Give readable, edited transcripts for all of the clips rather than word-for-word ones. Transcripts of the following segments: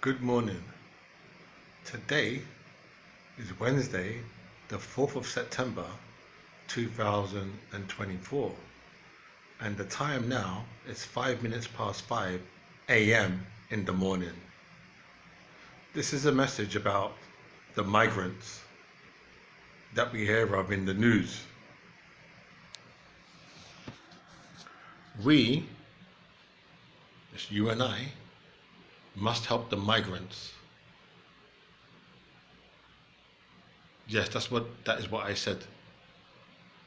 Good morning. Today is Wednesday, the 4th of September 2024, and the time now is 5 minutes past 5 a.m. in the morning. This is a message about the migrants that we hear of in the news. We, it's you and I, must help the migrants. Yes, that is what I said.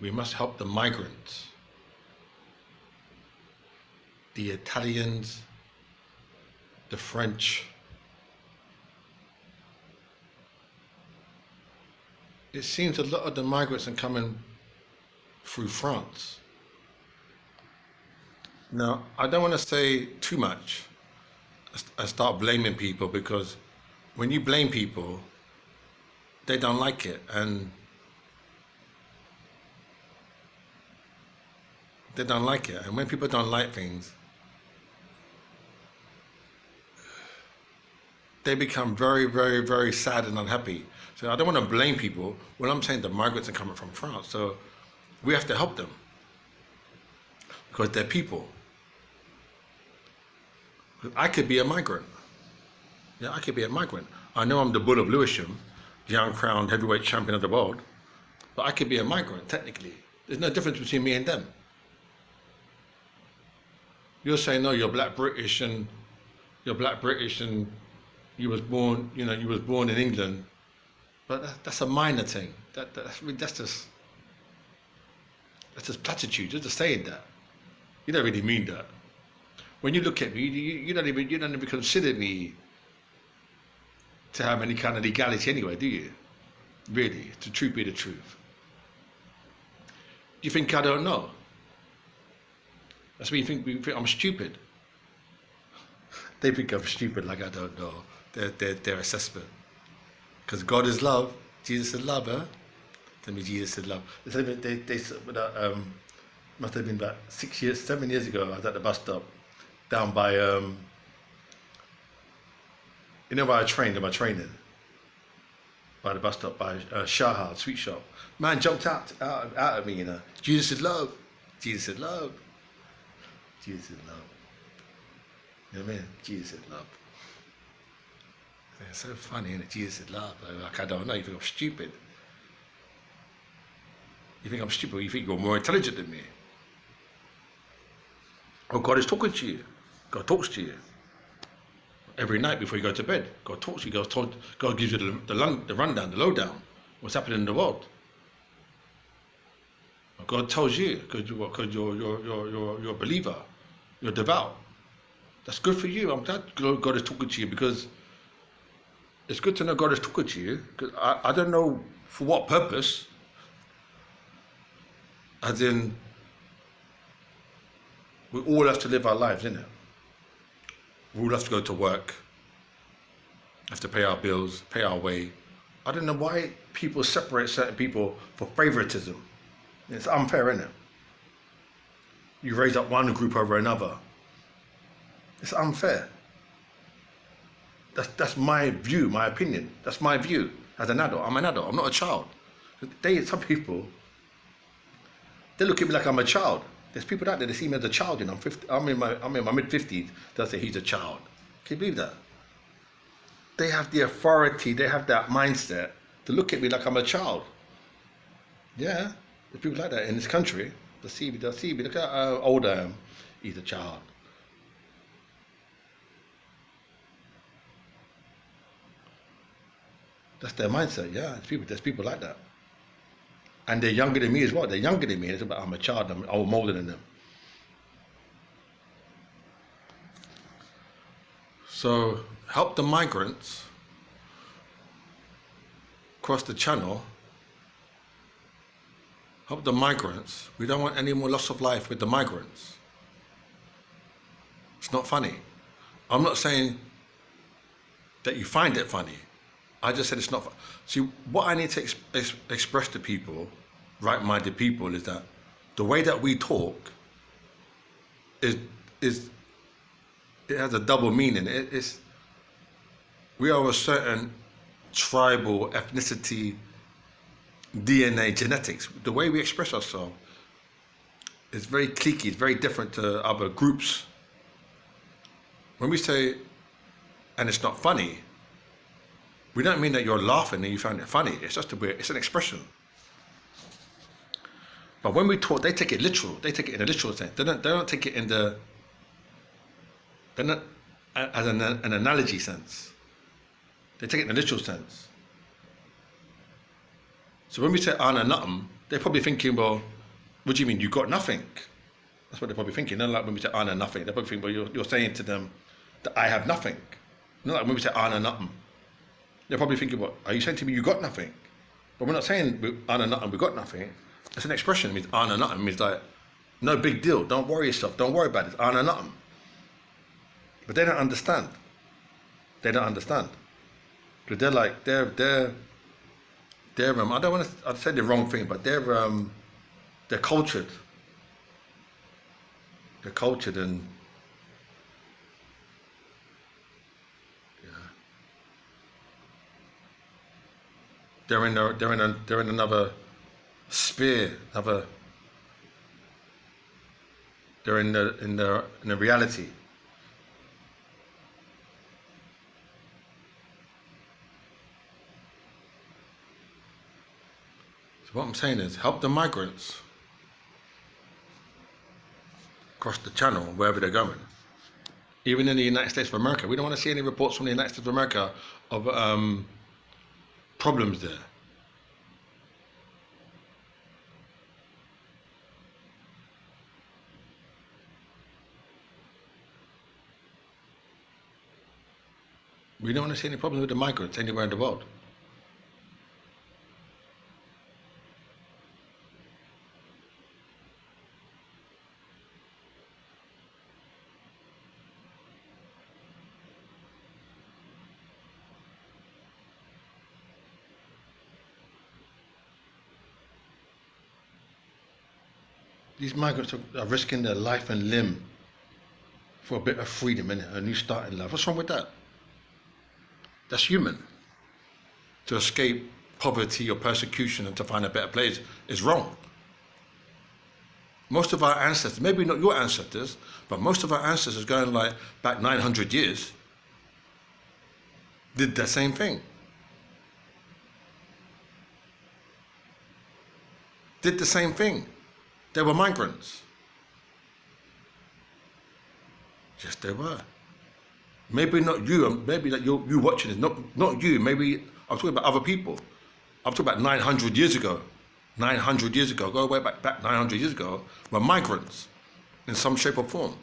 We must help the migrants. The Italians, the French. It seems a lot of the migrants are coming through France. Now, I don't want to say too much. I start blaming people, because when you blame people, they don't like it, and they don't like it. And when people don't like things, they become very, very, very sad and unhappy. So I don't want to blame people when I'm saying the migrants are coming from France. So we have to help them, because they're people. I could be a migrant. Yeah, I could be a migrant. I know I'm the bull of Lewisham, the uncrowned heavyweight champion of the world, but I could be a migrant, technically. There's no difference between me and them. You're saying, no, you're black British and you was born in England, but that's a minor thing. That's just platitude. You're just saying that. You don't really mean that. When you look at me, you don't even consider me to have any kind of legality anyway, do you? Really, to truth be the truth. You think I don't know? That's what you think I'm stupid. They think I'm stupid, like I don't know their assessment. Because God is love, Jesus is love, huh? Tell me Jesus is love. They must have been about 7 years ago. I was at the bus stop down by where I trained, my training, by the bus stop, by Shahar, sweet shop. Man jumped out at me, Jesus is love, Jesus is love, Jesus is love. You know what I mean? Jesus is love. It's so funny, isn't it? Jesus is love. Like, I don't know, you think I'm stupid. You think I'm stupid, or you think you're more intelligent than me. Oh, God is talking to you. God talks to you every night before you go to bed. God talks to you. God gives you the rundown, the lowdown, what's happening in the world. God tells you, because you're a believer, you're devout. That's good for you. I'm glad God is talking to you, because it's good to know God is talking to you. Because I don't know for what purpose, as in, we all have to live our lives, innit? We all have to go to work, have to pay our bills, pay our way. I don't know why people separate certain people for favoritism. It's unfair, innit? You raise up one group over another. It's unfair. That's my view, my opinion. That's my view as an adult. I'm an adult, I'm not a child. Some people, they look at me like I'm a child. There's people out there that see me as a child, I'm in my mid-50s, they'll say he's a child. Can you believe that? They have the authority, they have that mindset to look at me like I'm a child. Yeah, there's people like that in this country. They'll see me, look at how old I am. He's a child. That's their mindset, yeah. There's people like that. And they're younger than me as well. They're younger than me. It's about I'm a child. I'm older than them. So help the migrants cross the channel. Help the migrants. We don't want any more loss of life with the migrants. It's not funny. I'm not saying that you find it funny. I just said it's not. See, what I need to express to people, right-minded people, is that the way that we talk is it has a double meaning. We are a certain tribal ethnicity, DNA, genetics. The way we express ourselves is very cliquey, it's very different to other groups. When we say, and it's not funny, we don't mean that you're laughing and you found it funny. It's just it's an expression. But when we talk, they take it literal. They take it in a literal sense. They don't take it in the, they're not as an analogy sense. They take it in a literal sense. So when we say ana natum, they're probably thinking, well, what do you mean? You got nothing. That's what they're probably thinking. Not like when we say ana nothing. They're probably thinking, well, you're saying to them that I have nothing. Not like when we say ana natum. They're probably thinking, well, are you saying to me you got nothing? But we're not saying ana natum, we got nothing. It's an expression. It means ana natum. It means like, no big deal. Don't worry yourself. Don't worry about it. Ana natum. But they don't understand. They don't understand. Because they're like, they're I don't want to, I'd say the wrong thing, but they're cultured. They're cultured and, yeah. They're in another sphere, they're in the reality. So what I'm saying is, help the migrants across the channel, wherever they're going. Even in the United States of America, we don't want to see any reports from the United States of America of problems there. We don't want to see any problems with the migrants anywhere in the world. These migrants are risking their life and limb for a bit of freedom and a new start in life. What's wrong with that? That's human. To escape poverty or persecution and to find a better place is wrong. Most of our ancestors, maybe not your ancestors, but most of our ancestors going like back 900 years, did the same thing. Did the same thing. They were migrants. Yes, they were. Maybe not you, maybe that you watching this, not you, maybe I'm talking about other people. I'm talking about 900 years ago. 900 years ago, go way back 900 years ago, were migrants in some shape or form.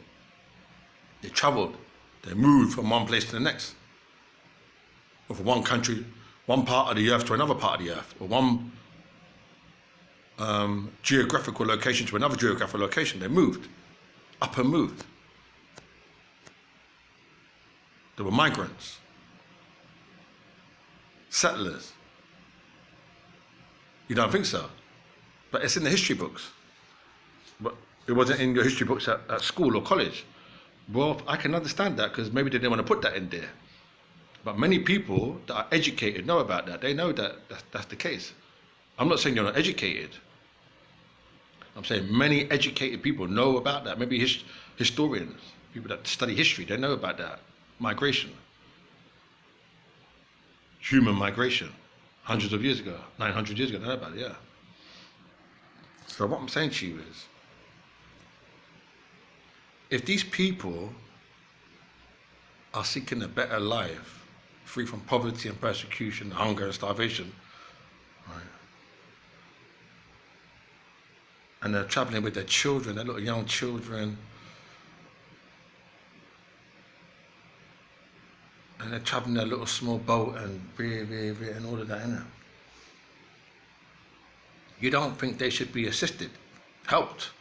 They traveled, they moved from one place to the next. Or from one country, one part of the earth to another part of the earth, or one geographical location to another geographical location. They moved, up and moved. They were migrants, settlers. You don't think so? But it's in the history books. But it wasn't in your history books at school or college. Well, I can understand that because maybe they didn't want to put that in there. But many people that are educated know about that. They know that that's the case. I'm not saying you're not educated. I'm saying many educated people know about that. Maybe historians, people that study history, they know about that. Migration. Human migration. Hundreds of years ago, 900 years ago, they know about it, yeah. So what I'm saying to you is, if these people are seeking a better life, free from poverty and persecution, hunger and starvation, right? And they're traveling with their children, their little young children, and they're traveling their little small boat and and all of that, innit? You don't think they should be assisted, helped,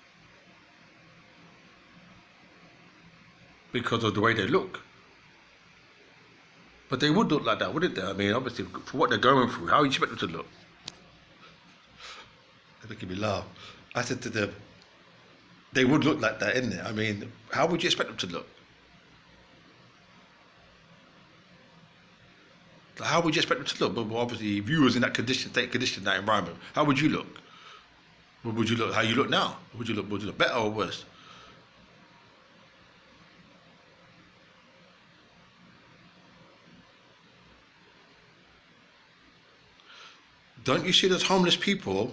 because of the way they look? But they would look like that, wouldn't they? I mean, obviously, for what they're going through, how you expect them to look? They're making me laugh. I said to them, they would look like that, innit? I mean, how would you expect them to look? Like, how would you expect them to look? But obviously, if you was in that condition, that environment, how would you look? What would you look? How you look now? Would you look better or worse? Don't you see those homeless people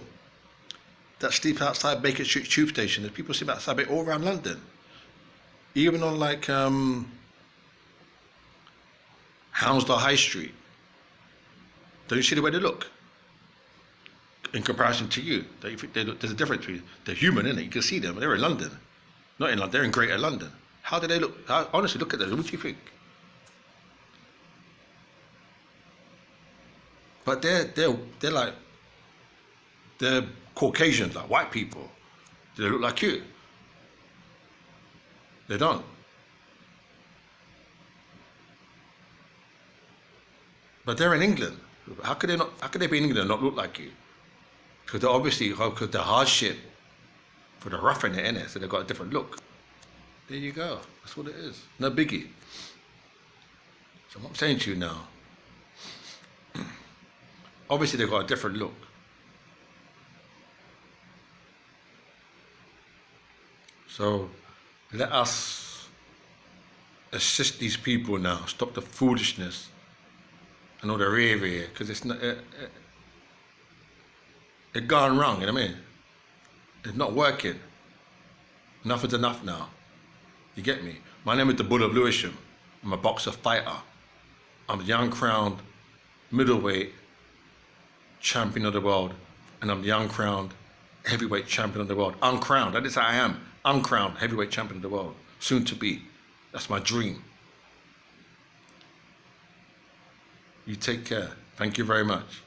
that sleep outside Baker Street Tube Station? There's people sleep outside it all around London, even on like Hounslow High Street. Don't you see the way they look in comparison to you? Don't you think there's a difference between they're human, innit? You can see them. They're in London, not in London. They're in Greater London. How do they look? Honestly, look at them. What do you think? But they're like they're Caucasians, like white people. Do they look like you? They don't. But they're in England. How could they not? How could they be in England and not look like you? Because they're obviously because the hardship for the roughing it in it, so they've got a different look. There you go. That's what it is. No biggie. So what I'm saying to you now, obviously they've got a different look. So let us assist these people now. Stop the foolishness and all the rave, because it's not. It's gone wrong. You know what I mean? It's not working. Enough is enough now. You get me? My name is the Bull of Lewisham. I'm a boxer fighter. I'm the uncrowned middleweight champion of the world, and I'm the uncrowned heavyweight champion of the world. Uncrowned. That is how I am. Uncrowned heavyweight champion of the world. Soon to be. That's my dream. You take care. Thank you very much.